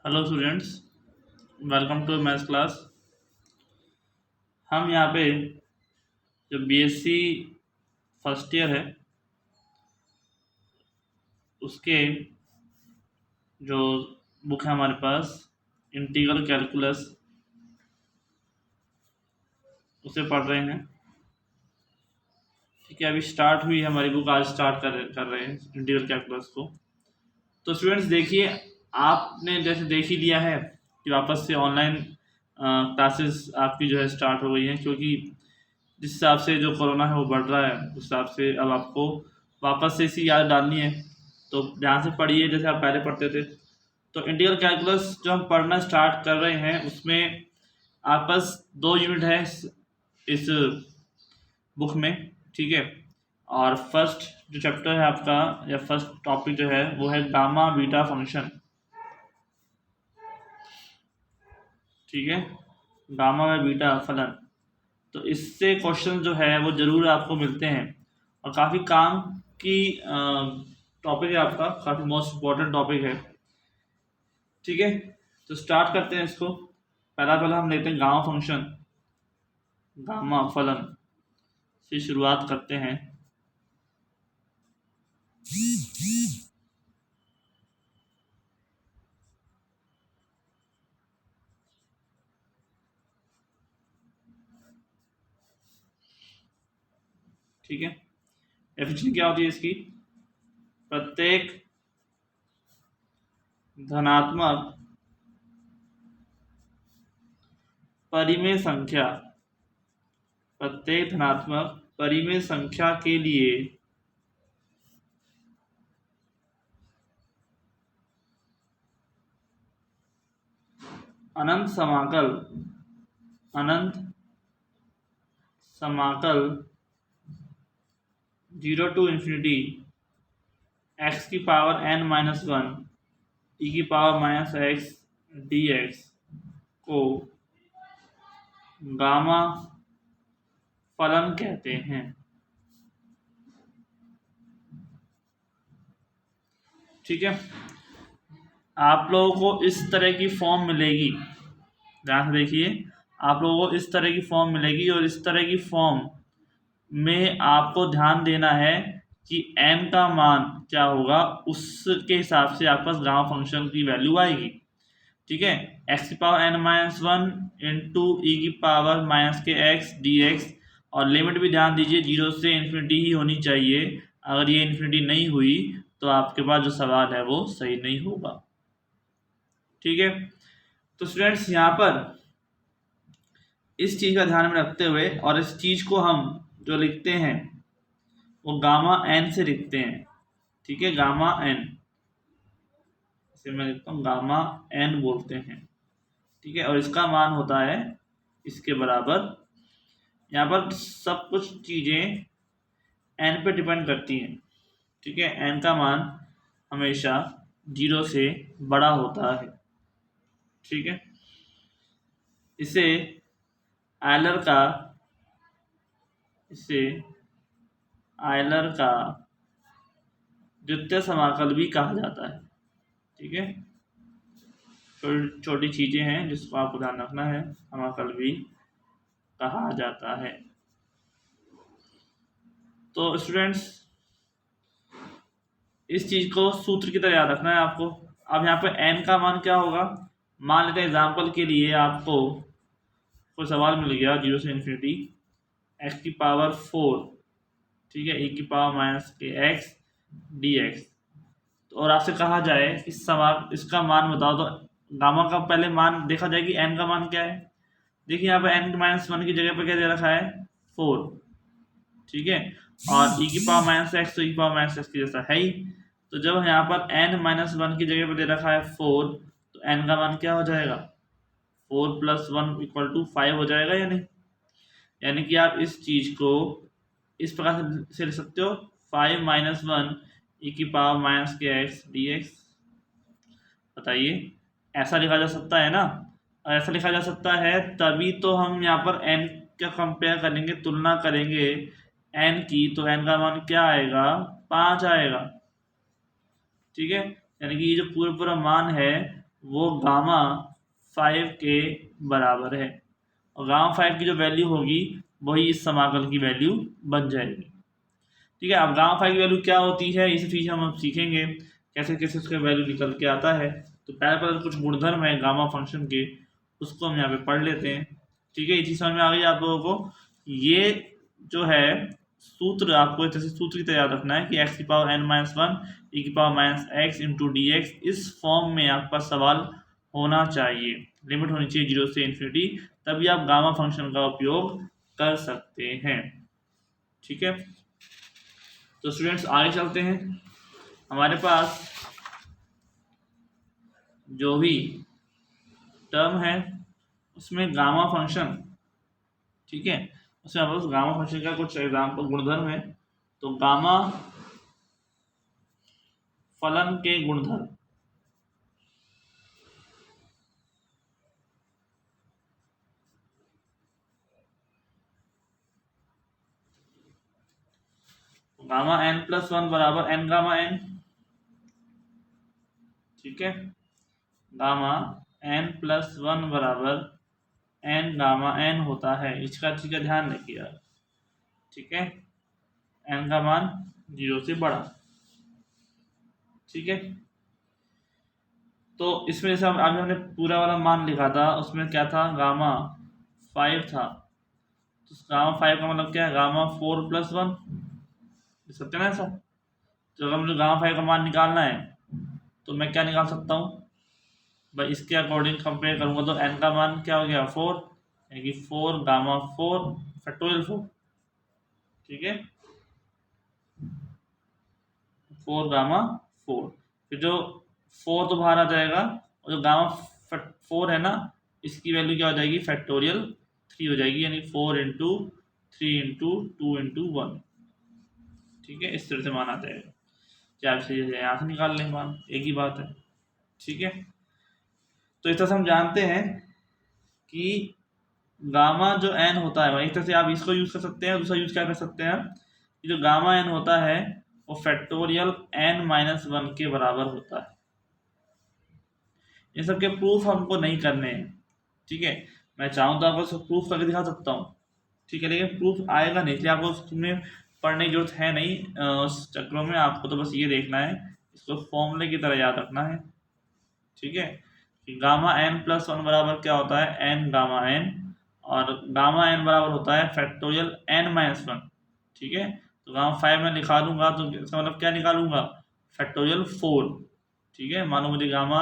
Hello students, welcome to maths class. हम यहाँ पे जो बीएससी फर्स्ट ईयर है उसके जो बुक है हमारे पास इंटीग्रल कैलकुलस उसे पढ़ रहे हैं। ठीक है, अभी स्टार्ट हुई है हमारी बुक, आज स्टार्ट कर रहे हैं इंटीग्रल कैलकुलस को। तो स्टूडेंट्स देखिए, आपने जैसे देख ही लिया है कि वापस से ऑनलाइन क्लासेस आपकी जो है स्टार्ट हो गई हैं, क्योंकि जिस हिसाब से जो कोरोना है वो बढ़ रहा है उस हिसाब से अब आपको वापस से इसी याद डालनी है। तो ध्यान से पढ़िए जैसे आप पहले पढ़ते थे। तो इंटीग्रल कैलकुलस जो हम पढ़ना स्टार्ट कर रहे हैं उसमें आपस 2 यूनिट है इस बुक में। ठीक है, और फर्स्ट जो चैप्टर है आपका या फर्स्ट टॉपिक जो है वो है गामा बीटा फंक्शन। ठीक है, गामा व बीटा फलन। तो इससे क्वेश्चन जो है वो ज़रूर आपको मिलते हैं और काफ़ी काम की टॉपिक है आपका, काफ़ी मोस्ट इम्पोर्टेंट टॉपिक है। ठीक है, तो स्टार्ट करते हैं इसको। पहला हम लेते हैं गामा फंक्शन, गामा फलन से शुरुआत करते हैं। ठीक है, डेफिनेशन क्या होती है इसकी? प्रत्येक धनात्मक परिमेय संख्या, प्रत्येक धनात्मक परिमेय संख्या के लिए अनंत समाकल, अनंत समाकल 0 टू इन्फिनिटी x की पावर n-1 e की पावर -x dx को गामा फलन कहते हैं। ठीक है, आप लोगों को इस तरह की फॉर्म मिलेगी, ध्यान से देखिए, आप लोगों को इस तरह की फॉर्म मिलेगी और इस तरह की फॉर्म में आपको ध्यान देना है कि n का मान क्या होगा, उसके हिसाब से आपके पास गामा फंक्शन की वैल्यू आएगी। ठीक है, x की पावर n-1 इंटू ई की पावर -x dx, और लिमिट भी ध्यान दीजिए 0 से इन्फिनिटी ही होनी चाहिए। अगर ये इन्फिनिटी नहीं हुई तो आपके पास जो सवाल है वो सही नहीं होगा। ठीक है, तो स्टूडेंट्स यहाँ पर इस चीज़ का ध्यान में रखते हुए और इस चीज़ को हम जो लिखते हैं वो गामा n से लिखते हैं। ठीक है, गामा n, इसे मैं लिखता हूँ गामा n बोलते हैं। ठीक है, और इसका मान होता है इसके बराबर। यहाँ पर सब कुछ चीज़ें n पे डिपेंड करती हैं। ठीक है, n का मान हमेशा 0 से बड़ा होता है। ठीक है, इसे आयलर का इसे आयलर का द्वितीय समाकल भी कहा जाता है। ठीक है, छोटी छोटी चीज़ें हैं जिसको आपको ध्यान रखना है, समाकल भी कहा जाता है। तो स्टूडेंट्स इस चीज़ को सूत्र की तरह याद रखना है आपको। अब यहाँ पे n का मान क्या होगा, मान लेते हैं एग्जाम्पल के लिए आपको कोई सवाल मिल गया 0 से इन्फिनिटी x की पावर 4, ठीक है, e की पावर -x dx, तो और आपसे कहा जाए कि सवाल इसका मान बताओ, तो गामा का पहले मान देखा जाए कि n का मान क्या है। देखिए यहाँ पे n-1 की जगह पर क्या दे रखा है, 4। ठीक है, और e की पावर -x तो e की पावर -x की जैसा है ही। तो जब यहाँ पर n-1 की जगह पर दे रखा है 4, तो n का मान क्या हो जाएगा, 4 + 1 = 5 हो जाएगा या नहीं। यानी कि आप इस चीज़ को इस प्रकार से लिख सकते हो, 5 - 1 e की पावर -x dx। बताइए, ऐसा लिखा जा सकता है ना? और ऐसा लिखा जा सकता है तभी तो हम यहाँ पर n का कंपेयर करेंगे, तुलना करेंगे n की, तो n का मान क्या आएगा, 5 आएगा। ठीक है, यानी कि ये जो पूरा मान है वो गामा 5 के बराबर है, और गामा 5 की जो वैल्यू होगी वही इस समाकल की वैल्यू बन जाएगी। ठीक है, अब गामा 5 की वैल्यू क्या होती है, ये सब चीज़ हम अब सीखेंगे कैसे कैसे उसका वैल्यू निकल के आता है। तो पहले कुछ गुणधर्म है गामा फंक्शन के, उसको हम यहाँ पे पढ़ लेते हैं। ठीक है, ये चीज़ समझ में आ गई आप लोगों को। ये जो है सूत्र आपको जैसे सूत्र की तरह याद रखना है कि एक्स की पावर n माइनस वन ई की power minus x into D x, इस फॉर्म में आपका सवाल होना चाहिए, लिमिट होनी चाहिए 0 से इन्फिनिटी, तभी आप गामा फंक्शन का उपयोग कर सकते हैं। ठीक है, तो स्टूडेंट्स आगे चलते हैं। हमारे पास जो भी टर्म है उसमें गामा फंक्शन, ठीक है, उसमें हमारे पास गामा फंक्शन का कुछ एग्जाम्पल गुणधर्म है। तो गामा फलन के गुणधर्म, गामा n प्लस वन बराबर n गामा n। ठीक है, गामा n प्लस वन बराबर n गामा n होता है, इसका चीज का ध्यान रखिए। ठीक है, n का मान 0 से बड़ा। ठीक है, तो इसमें जैसे अभी हमने पूरा वाला मान लिखा था, उसमें क्या था, गामा 5 था, तो गामा 5 का मतलब क्या है, गामा 4 प्लस वन, सकते ना ऐसा। तो अगर मुझे गामा 5 का मान निकालना है तो मैं क्या निकाल सकता हूँ भाई, इसके अकॉर्डिंग कंपेयर करूंगा तो n का मान क्या हो गया 4, यानी कि 4 गामा 4 फैक्टोरियल 4। ठीक है, 4 गामा 4, फिर जो 4 तो बाहर आ जाएगा, और जो गामा 4 है ना, इसकी वैल्यू क्या हो जाएगी, फैक्टोरियल 3 हो जाएगी, यानी 4 इंटू 3 इंटू 2 इंटू 1। ठीक है, इस तरह से मान आ जाएगा, चाहे आप यहाँ से निकाल लें मान, एक ही बात है। ठीक है, तो इस तरह से हम जानते हैं कि गामा जो एन होता है, एक तरह से आप इसको यूज कर सकते हैं, दूसरा यूज क्या कर सकते हैं, कि जो गामा एन होता है वो फैक्टोरियल n माइनस वन के बराबर होता है। ये सब के प्रूफ हमको नहीं करने हैं। ठीक है, मैं चाहूँ तो आपको सब प्रूफ करके दिखा सकता हूँ। ठीक है, लेकिन प्रूफ आएगा नहीं, इसलिए आपको उसमें पढ़ने की जरूरत है नहीं। उस चक्रों में आपको तो बस ये देखना है, इसको फॉर्मूले की तरह याद रखना है। ठीक है, कि गामा एन प्लस वन बराबर क्या होता है, एन गामा एन, और गामा एन बराबर होता है फैक्टोरियल एन माइनस वन। ठीक है, तो गामा 5 में निकालूंगा तो इसका मतलब क्या निकालूंगा, फैक्टोरियल 4। ठीक है, मानो मुझे गामा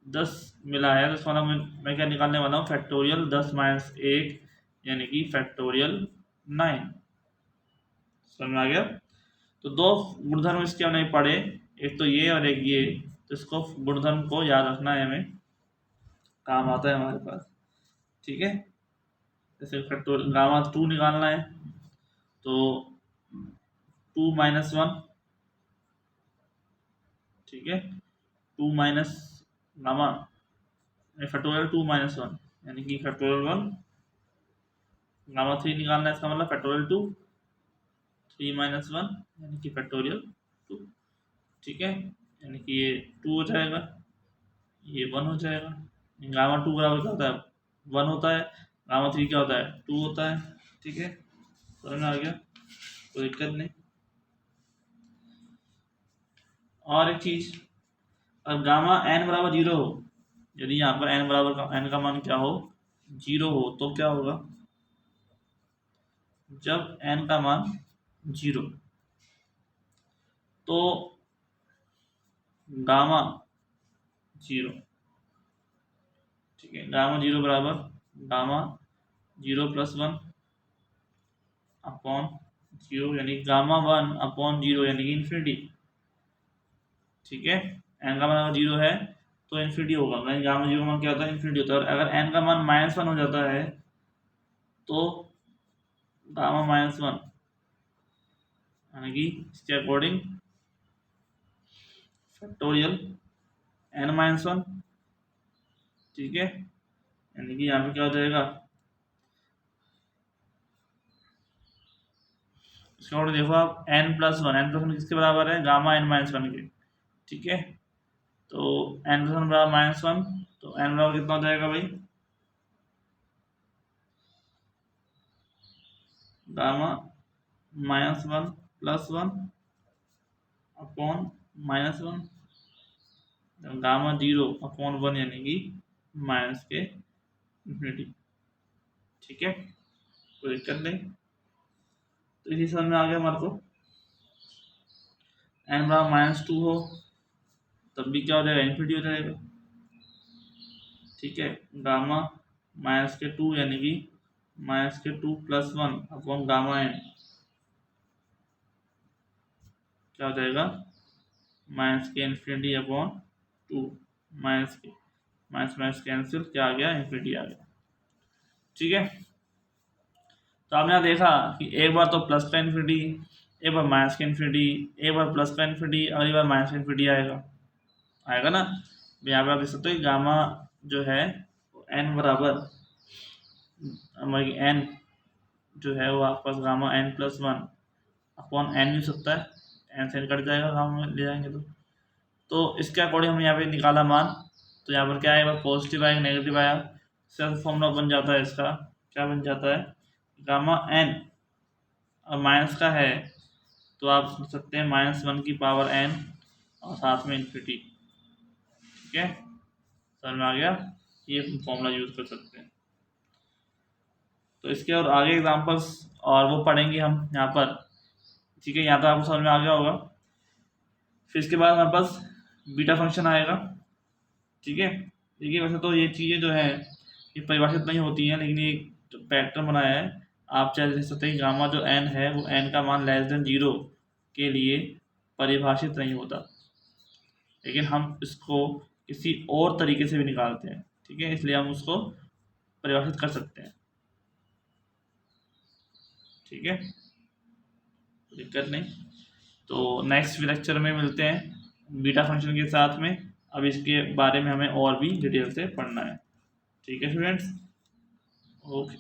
10 मिला है, तो इसका मतलब मैं क्या निकालने वाला हूँ, फैक्टोरियल 10 माइनस 1, यानी कि फैक्टोरियल 9। समझ में आ गया। तो दो गुणधर्म इसके हमने पढ़े, एक तो ये और एक ये, तो इसको गुणधर्म को याद रखना है, हमें काम आता है हमारे पास। ठीक है, जैसे फैक्टोरियल गामा 2 निकालना है तो 2 माइनस वन। ठीक है, 2 minus gamma factorial 2 minus one, यानी कि फैक्टोरियल 1। गामा 3 निकालना है, इसका मतलब फैक्टोरियल 2, 3 माइनस वन, यानी कि फैक्टोरियल 2। ठीक है, यानी कि ये 2 हो जाएगा, ये 1 हो जाएगा। गामा 2 बराबर क्या होता है, 1 होता है। गामा 3 क्या होता है, 2 होता है। ठीक है, समझ में आ गया, कोई दिक्कत नहीं। और एक चीज, अगर गामा n बराबर 0 हो, यदि यहाँ पर n बराबर का n का मान क्या हो, 0 हो, तो क्या होगा, जब n का मान 0, तो गामा 0। ठीक है, गामा 0 बराबर गामा 0 प्लस वन अपॉन 0, यानी गामा 1 अपॉन 0, यानी कि इन्फिनिटी। ठीक है, एन का मान अगर 0 है तो इन्फिनिटी होगा, यानी गामा 0 का मान क्या होता है, इन्फिनिटी होता है। और अगर एन का मान -1 हो जाता है तो गामा -1, यानी कि इसके अकॉर्डिंग फैक्टोरियल n-1। ठीक है, यानी कि यहाँ पे क्या हो जाएगा, इसका ऑर्डर देखो आप, n+1, n+1 किसके बराबर है, गामा n-1 के। ठीक है, तो n प्लस वन बराबर -1, तो n बराबर कितना हो जाएगा भाई, गामा -1 + 1 अपॉन -1, गामा 0/1 यानी कि माइनस के इन्फिनिटी। ठीक है, कोई दिक्कत नहीं। तो इसी समझ में आ गया हमारे को। n बराबर -2 हो तब भी क्या हो जाएगा, इन्फिनिटी हो जाएगा। ठीक है, गामा -2 यानी कि -2 + 1 अपॉन गामा n क्या हो जाएगा, -∞/2, माइनस के माइनस कैंसिल, क्या आ गया, इन्फिनिटी आ गया। ठीक है, तो आपने यहाँ देखा कि एक बार तो प्लस का इन्फिनिटी, एक बार माइनस का इन्फिनिटी, एक बार प्लस का इन्फिनिटी, अगली बार माइनस का इन्फिनिटी आएगा ना। यहाँ पे आप देख सकते हो गामा जो है n बराबर हमारी n जो है वो आपके पास गामा n + 1 अपॉन n भी हो सकता है, n से कट जाएगा गामा में ले जाएंगे तो इसके अकॉर्डिंग हम यहाँ पे निकाला मान। तो यहाँ पर क्या आएगा, पॉजिटिव आएगा, नेगेटिव आया, सेल्फ फॉर्मूला बन जाता है इसका, क्या बन जाता है, गामा n और माइनस का है तो आप समझ सकते हैं -1n और साथ में इन्फिनिटी। ठीक है, समझ में आ गया, ये फॉर्मूला यूज कर सकते हैं। तो इसके और आगे एग्जांपल्स और वो पढ़ेंगे हम यहाँ पर। ठीक है, यहाँ तो आपको समझ में आ गया होगा। फिर इसके बाद हमारे पास बीटा फंक्शन आएगा। ठीक है, देखिए वैसे तो ये चीज़ें जो है ये परिभाषित नहीं होती हैं, लेकिन ये जो पैटर्न बनाया है आप चाहे देख सकते हैं, गामा जो n है वो n का मान <0 के लिए परिभाषित नहीं होता, लेकिन हम इसको किसी और तरीके से भी निकालते हैं। ठीक है, इसलिए हम उसको परिभाषित कर सकते हैं। ठीक है, दिक्कत नहीं। तो नेक्स्ट लेक्चर में मिलते हैं बीटा फंक्शन के साथ में। अब इसके बारे में हमें और भी डिटेल से पढ़ना है। ठीक है स्टूडेंट्स, ओके।